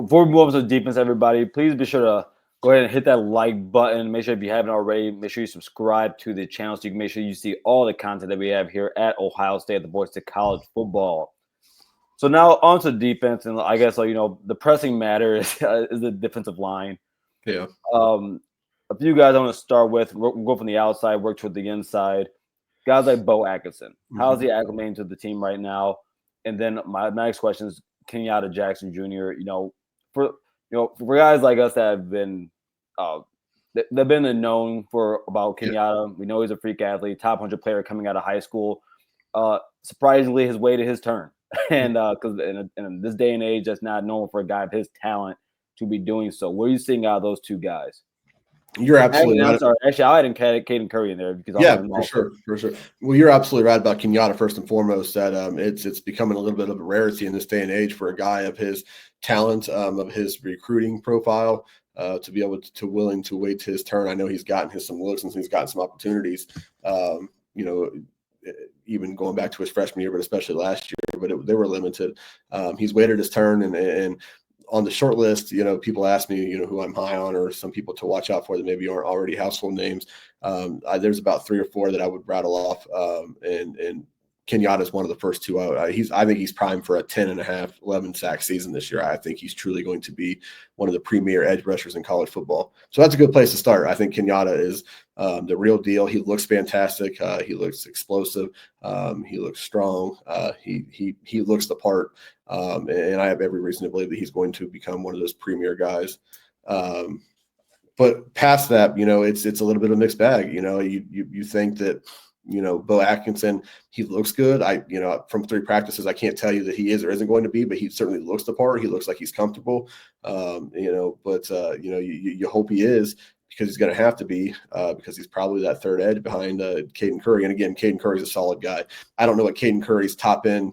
Before we move on to the defense, everybody, please be sure to go ahead and hit that like button. Make sure if you haven't already, make sure you subscribe to the channel so you can make sure you see all the content that we have here at Ohio State, the Voice to College Football. So now on to defense, and I guess the pressing matter is the defensive line. Yeah. A few guys I want to start with. We'll go from the outside, work toward the inside. Guys like Bo Atkinson. How's he acclimating to the team right now? And then my next question is Kenyatta Jackson Jr. For guys like us that have been they've been known for about Kenyatta. We know he's a freak athlete, top 100 player coming out of high school. Surprisingly, his waited his turn, and because in this day and age, that's not normal for a guy of his talent to be doing so. What are you seeing out of those two guys? You're absolutely right. I'm sorry. Actually, I had Caden Curry in there because for sure. Well, you're absolutely right about Kenyatta first and foremost. That it's becoming a little bit of a rarity in this day and age for a guy of his talent, of his recruiting profile, to be able to willing to wait his turn. I know he's gotten some looks and he's gotten some opportunities. Even going back to his freshman year, but especially last year, but they were limited. He's waited his turn and on the short list, people ask me, who I'm high on, or some people to watch out for that maybe aren't already household names. There's about 3 or 4 that I would rattle off, and Kenyatta is one of the first two. I think he's primed for a 10.5, 11 sack season this year. I think he's truly going to be one of the premier edge rushers in college football. So that's a good place to start. I think Kenyatta is the real deal. He looks fantastic. He looks explosive. He looks strong. He looks the part. And I have every reason to believe that he's going to become one of those premier guys. But past that, it's a little bit of a mixed bag. You think that, Bo Atkinson, he looks good. From 3 practices, I can't tell you that he is or isn't going to be, but he certainly looks the part. He looks like he's comfortable. You hope he is, because he's going to have to be, because he's probably that third edge behind Caden Curry. And again, Caden Curry's a solid guy. I don't know what Caden Curry's top end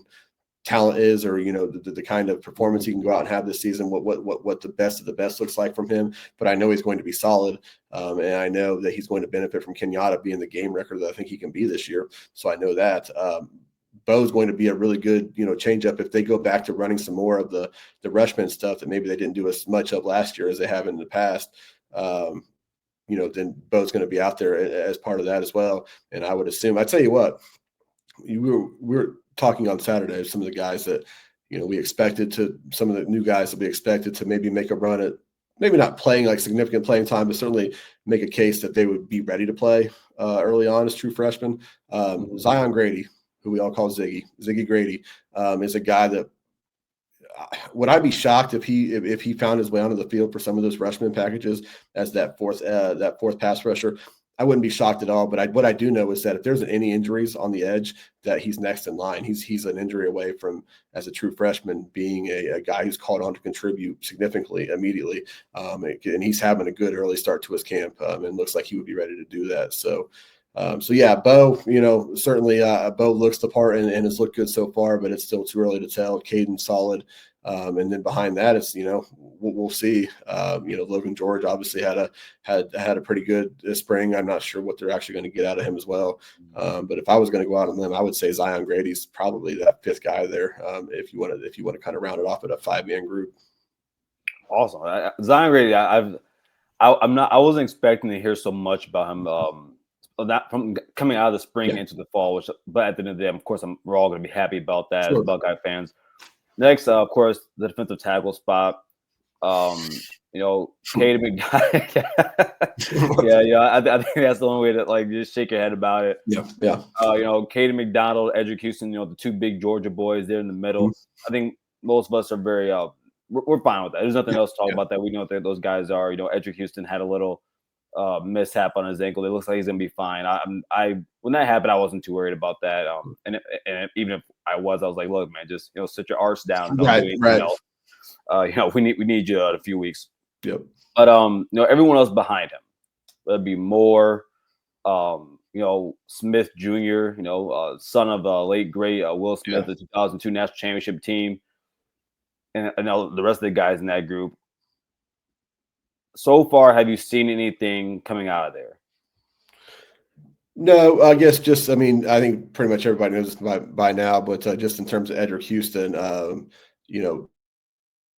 talent is, or the kind of performance he can go out and have this season, what the best of the best looks like from him, but I know he's going to be solid, and I know that he's going to benefit from Kenyatta being the game record that I think he can be this year. So I know that Bo's going to be a really good change up if they go back to running some more of the Rushman stuff that maybe they didn't do as much of last year as they have in the past. Then Bo's going to be out there as part of that as well. And I would assume, I tell you what, we're talking on Saturday, some of the guys that, we expected to, some of the new guys that we expected to maybe make a run at, maybe not playing like significant playing time, but certainly make a case that they would be ready to play early on as true freshmen. Zion Grady, who we all call Ziggy Grady, is a guy that, would I be shocked if he found his way onto the field for some of those freshman packages as that fourth pass rusher? I wouldn't be shocked at all, but what I do know is that if there's any injuries on the edge, that he's next in line. He's an injury away from, as a true freshman, being a guy who's called on to contribute significantly immediately. And he's having a good early start to his camp, and looks like he would be ready to do that. So yeah, Bo, certainly Bo looks the part and has looked good so far, but it's still too early to tell. Caden solid. And then behind that is, we'll see. Logan George obviously had a pretty good spring. I'm not sure what they're actually going to get out of him as well. But if I was going to go out on them, I would say Zion Grady's probably that 5th guy there. If you want to kind of round it off at a 5-man group. Awesome, Zion Grady. I wasn't expecting to hear so much about him. That from coming out of the spring into the fall, but at the end of the day, of course, we're all going to be happy about that as Buckeye fans. Next, of course, the defensive tackle spot. Caden McDonald. I think that's the only way to just shake your head about it. Yeah. Caden McDonald, Edric Houston, the 2 big Georgia boys there in the middle. I think most of us are very we're fine with that. There's nothing else to talk about that. We know what those guys are. Edric Houston had a little mishap on his ankle. It looks like he's gonna be fine. When that happened, I wasn't too worried about that. And even if I was like, look, man, just sit your arse down and don't do anything else. We need you in a few weeks. Yep. But everyone else behind him, that'd be Moore, Smith Jr., son of the late great Will Smith, the 2002 national championship team, and the rest of the guys in that group. So far, have you seen anything coming out of there? No, I guess I think pretty much everybody knows this by now, but just in terms of Edric Houston,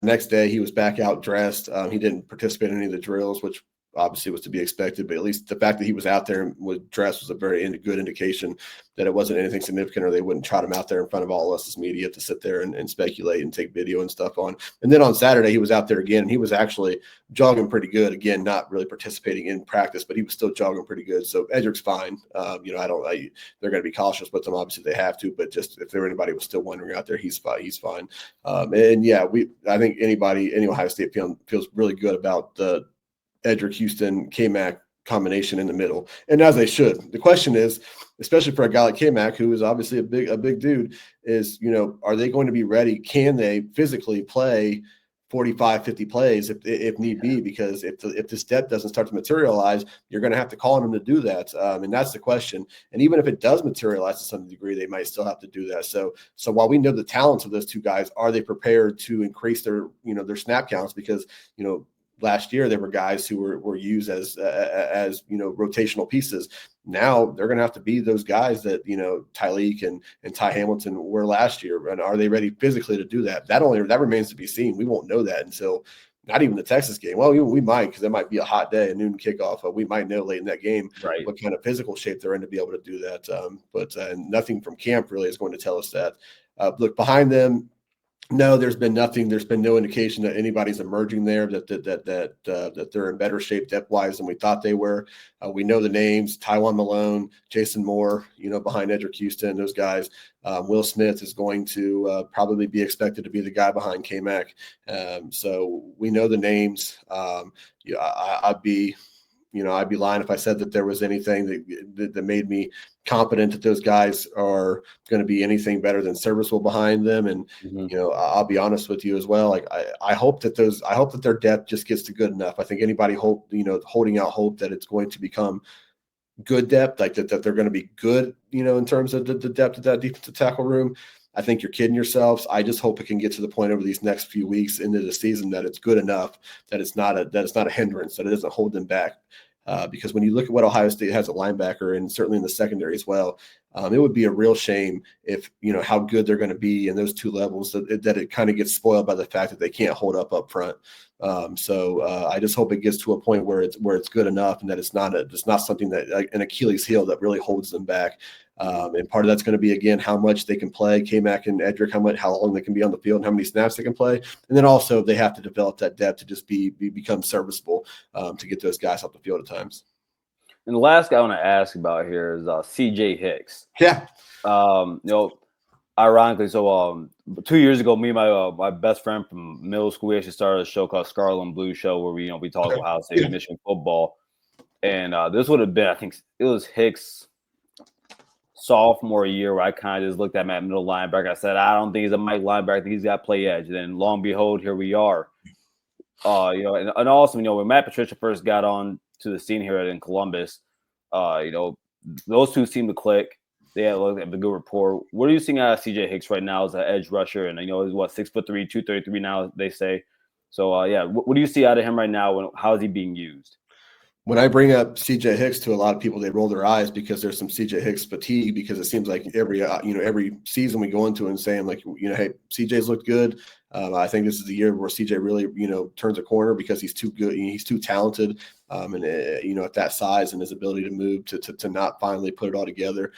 next day he was back out dressed. He didn't participate in any of the drills, which obviously was to be expected, but at least the fact that he was out there and was dressed was a very good indication that it wasn't anything significant, or they wouldn't trot him out there in front of all us as media to sit there and speculate and take video and stuff on. And then on Saturday, he was out there again, and he was actually jogging pretty good. Again, not really participating in practice, but he was still jogging pretty good. So Edric's fine. They're going to be cautious with him. Obviously they have to, but just if there anybody was still wondering out there, he's fine. He's fine. I think any Ohio State fan feels really good about the Edric Houston K-Mac combination in the middle, and as they should. The question is, especially for a guy like K-Mac, who is obviously a big dude, is, are they going to be ready? Can they physically play 45, 50 plays if need be? Because if this depth doesn't start to materialize, you're going to have to call on them to do that, and that's the question. And even if it does materialize to some degree, they might still have to do that. So while we know the talents of those two guys, are they prepared to increase their snap counts? Because last year there were guys who were used as rotational pieces. Now they're going to have to be those guys that Tyleek and Ty Hamilton were last year. And are they ready physically to do that? That remains to be seen. We won't know that until not even the Texas game. Well, we might, because it might be a hot day, a noon kickoff. We might know late in that game what kind of physical shape they're in to be able to do that. But nothing from camp really is going to tell us that. Look behind them. No, there's been nothing. There's been no indication that anybody's emerging there, that they're in better shape depth-wise than we thought they were. We know the names: Tywan Malone, Jason Moore, behind Edric Houston, those guys. Will Smith is going to probably be expected to be the guy behind K-Mac. So we know the names. I'd be lying if I said that there was anything that made me confident that those guys are going to be anything better than serviceable behind them. And I'll be honest with you as well. Like I hope that their depth just gets to good enough. I think anybody holding out hope that it's going to become good depth, like that they're going to be good, in terms of the depth of that defensive tackle room, I think you're kidding yourselves. I just hope it can get to the point over these next few weeks into the season that it's good enough, that it's not a hindrance, that it doesn't hold them back. Because when you look at what Ohio State has at linebacker, and certainly in the secondary as well, it would be a real shame if how good they're going to be in those two levels, that it kind of gets spoiled by the fact that they can't hold up front. I just hope it gets to a point where it's good enough, and that it's not something that, like, an Achilles heel that really holds them back. And part of that's going to be, again, how much they can play, K-Mac and Edric, how long they can be on the field, and how many snaps they can play. And then also they have to develop that depth to just become serviceable, to get those guys off the field at times. And the last guy I want to ask about here is C.J. Hicks. Yeah. Ironically, so 2 years ago, me and my best friend from middle school, we actually started a show called Scarlet and Blue Show, where we talk about Ohio State Michigan football. And this would have been, I think it was Hicks' sophomore year, where I kind of just looked at him at middle linebacker. I said, I don't think he's a Mike linebacker. I think he's got play edge. And then lo and behold, here we are. And also, when Matt Patricia first got on to the scene here in Columbus, those two seemed to click. They had a good rapport. What are you seeing out of C.J. Hicks right now as an edge rusher? And he's 6'3", 233 now, they say. So what do you see out of him right now? How is he being used? When I bring up C.J. Hicks to a lot of people, they roll their eyes because there's some C.J. Hicks fatigue, because it seems like every season we go into and saying, like, hey, C.J.'s looked good. I think this is the year where C.J. really, turns a corner, because he's too good. He's too talented. And at that size and his ability to move to not finally put it all together.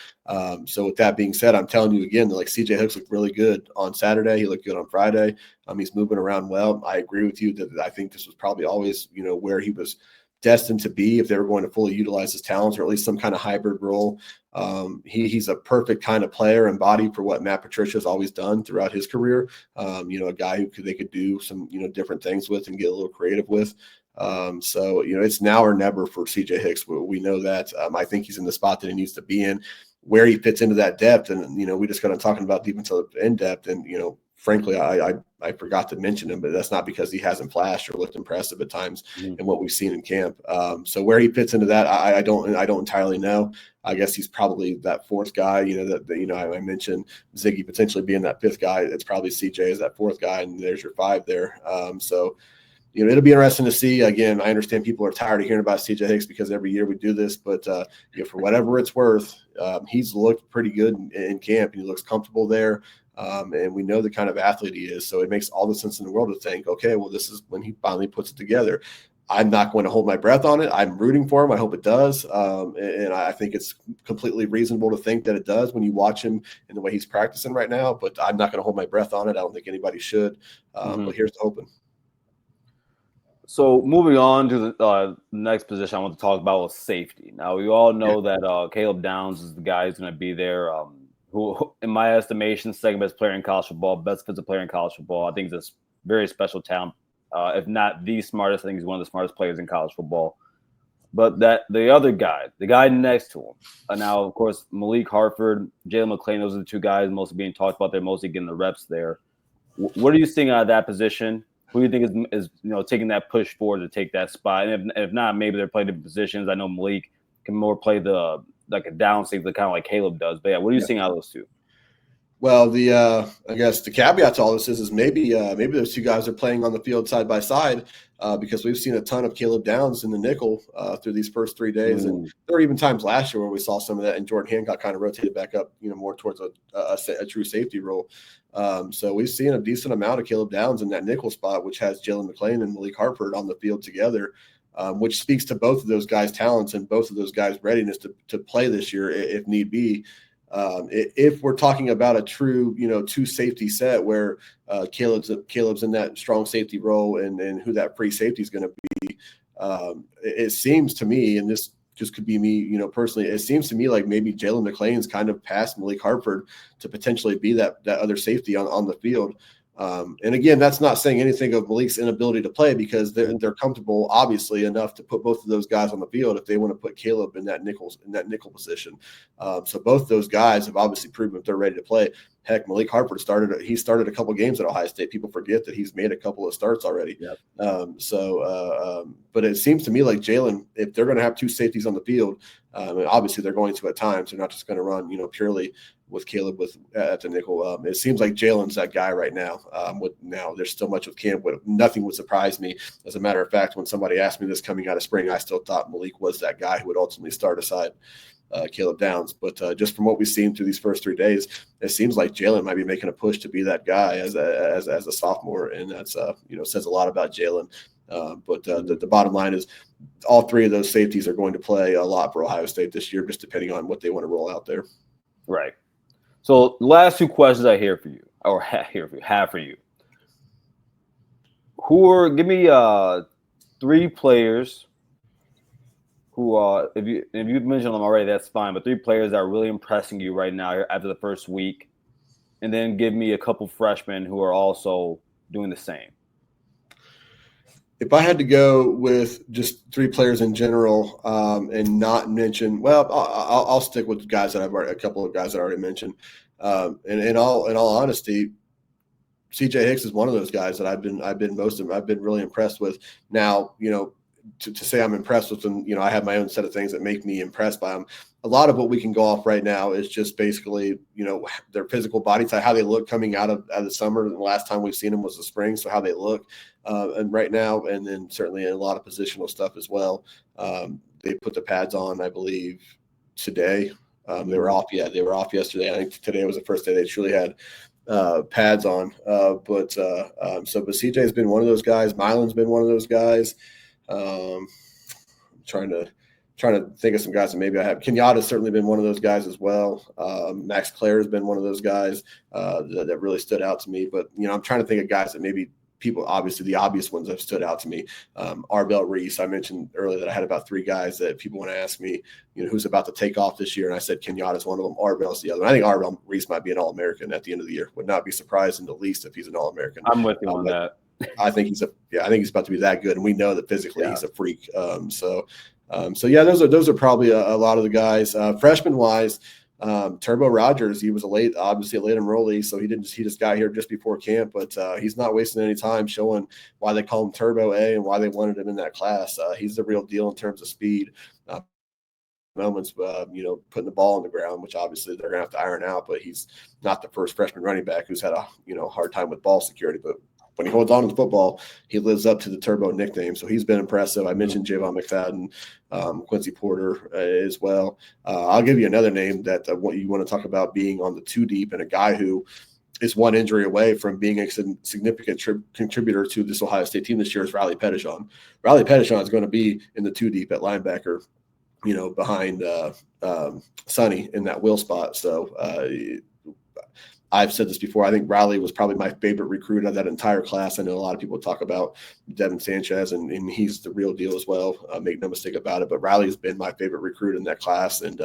So with that being said, I'm telling you again, like, C.J. Hicks looked really good on Saturday. He looked good on Friday. He's moving around well. I agree with you that I think this was probably always, where he was destined to be, if they were going to fully utilize his talents, or at least some kind of hybrid role. He's a perfect kind of player and body for what Matt Patricia has always done throughout his career. A guy who they could do some different things with and get a little creative with. So it's now or never for C.J. Hicks. We know that. I think he's in the spot that he needs to be in. Where he fits into that depth, and we just got on talking about defensive in depth, and frankly, I forgot to mention him, but that's not because he hasn't flashed or looked impressive at times in what we've seen in camp. So where he fits into that, I don't entirely know. I guess he's probably that fourth guy. I mentioned Ziggy potentially being that fifth guy. It's probably CJ as that fourth guy, and there's your five there. It'll be interesting to see. Again, I understand people are tired of hearing about C.J. Hicks because every year we do this, but for whatever it's worth, he's looked pretty good in camp, and he looks comfortable there. And we know the kind of athlete he is. So it makes all the sense in the world to think, okay, well, this is when he finally puts it together. I'm not going to hold my breath on it. I'm rooting for him. I hope it does. And I think it's completely reasonable to think that it does when you watch him and the way he's practicing right now. But I'm not going to hold my breath on it. I don't think anybody should. But here's the hoping. So moving on to the next position I want to talk about was safety. Now, we all know that Caleb Downs is the guy who's going to be there, who, in my estimation, second best player in college football, best defensive player in college football. I think he's a very special talent. If not the smartest, I think he's one of the smartest players in college football. But that the other guy, the guy next to him, now, of course, Malik Hartford, Jalen McClain, those are the two guys mostly being talked about. They're mostly getting the reps there. What are you seeing out of that position? Who do you think is taking that push forward to take that spot? And if not, maybe they're playing different positions. I know Malik can more play like a down safety, kind of like Caleb does. But yeah, what are you seeing out of those two? Well, I guess the caveat to all this is maybe those two guys are playing on the field side by side because we've seen a ton of Caleb Downs in the nickel through these first 3 days, and there were even times last year where we saw some of that, and Jordan Hancock kind of rotated back up, more towards a true safety role. So we've seen a decent amount of Caleb Downs in that nickel spot, which has Jalen McClain and Malik Hartford on the field together, which speaks to both of those guys' talents and both of those guys' readiness to play this year if need be. If we're talking about a true, two safety set where Caleb's in that strong safety role and who that free safety is going to be, it seems to me, and this just could be me, personally, it seems to me like maybe Jalen McClain's kind of past Malik Hartford to potentially be that other safety on the field. And again, that's not saying anything of Malik's inability to play because they're comfortable, obviously, enough to put both of those guys on the field if they want to put Caleb in that nickel position. So both those guys have obviously proven that they're ready to play. Heck, Malik Hartford started a couple games at Ohio State. People forget that he's made a couple of starts already. Yep. But it seems to me like Jalen, if they're going to have two safeties on the field, and obviously they're going to at times, they're not just going to run, purely with Caleb at the nickel. It seems like Jalen's that guy right now. Now there's still much of camp, but nothing would surprise me. As a matter of fact, when somebody asked me this coming out of spring, I still thought Malik was that guy who would ultimately start aside Caleb Downs. But just from what we've seen through these first 3 days, it seems like Jalen might be making a push to be that guy as a sophomore, and that's says a lot about Jalen. But the bottom line is all three of those safeties are going to play a lot for Ohio State this year, just depending on what they want to roll out there. Right. So the last two questions I have for you. Give me 3 players who if you've mentioned them already, that's fine. But 3 players that are really impressing you right now after the first week, and then give me a couple freshmen who are also doing the same. If I had to go with just 3 players in general and not mention, well, I'll stick with guys that a couple of guys that I already mentioned. And in all honesty, CJ Hicks is one of those guys that I've been really impressed with. Now, to say I'm impressed with them, I have my own set of things that make me impressed by them. A lot of what we can go off right now is just basically, their physical body type, how they look coming out of the summer. The last time we've seen them was the spring, so how they look. And right now, and then certainly a lot of positional stuff as well. They put the pads on, I believe, today. They were off. Yeah, they were off yesterday. I think today was the first day they truly had pads on. But CJ's been one of those guys. Milan's been one of those guys. Trying to think of some guys that maybe I have. Kenyatta's certainly been one of those guys as well. Max Clare has been one of those guys that really stood out to me. But I'm trying to think of guys that maybe people, obviously the obvious ones have stood out to me. Arbel Reese, I mentioned earlier that I had about 3 guys that people want to ask me, who's about to take off this year, and I said Kenyatta's one of them. Arbel's the other. I think Arbel Reese might be an All-American at the end of the year. Would not be surprised in the least if he's an All-American. I'm with you on that. I think he's about to be that good, and we know that physically he's a freak. So those are probably a lot of the guys. Freshman wise, Turbo Rogers, he was obviously a late enrollee, so he just got here just before camp, but he's not wasting any time showing why they call him Turbo A and why they wanted him in that class. He's the real deal in terms of speed. Moments, putting the ball on the ground, which obviously they're gonna have to iron out, but he's not the first freshman running back who's had a hard time with ball security, but when he holds on to the football, he lives up to the Turbo nickname. So he's been impressive. I mentioned Javon McFadden, Quincy Porter as well. I'll give you another name that what you want to talk about being on the 2 deep, and a guy who is one injury away from being a significant contributor to this Ohio State team this year is Riley Pettichon. Riley Pettichon is going to be in the 2 deep at linebacker, behind Sonny in that will spot. So I've said this before. I think Riley was probably my favorite recruit of that entire class. I know a lot of people talk about Devin Sanchez, and he's the real deal as well. Make no mistake about it. But Riley's been my favorite recruit in that class, and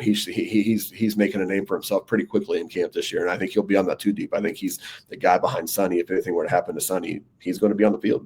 he's making a name for himself pretty quickly in camp this year. And I think he'll be on that 2 deep. I think he's the guy behind Sonny. If anything were to happen to Sonny, he's going to be on the field.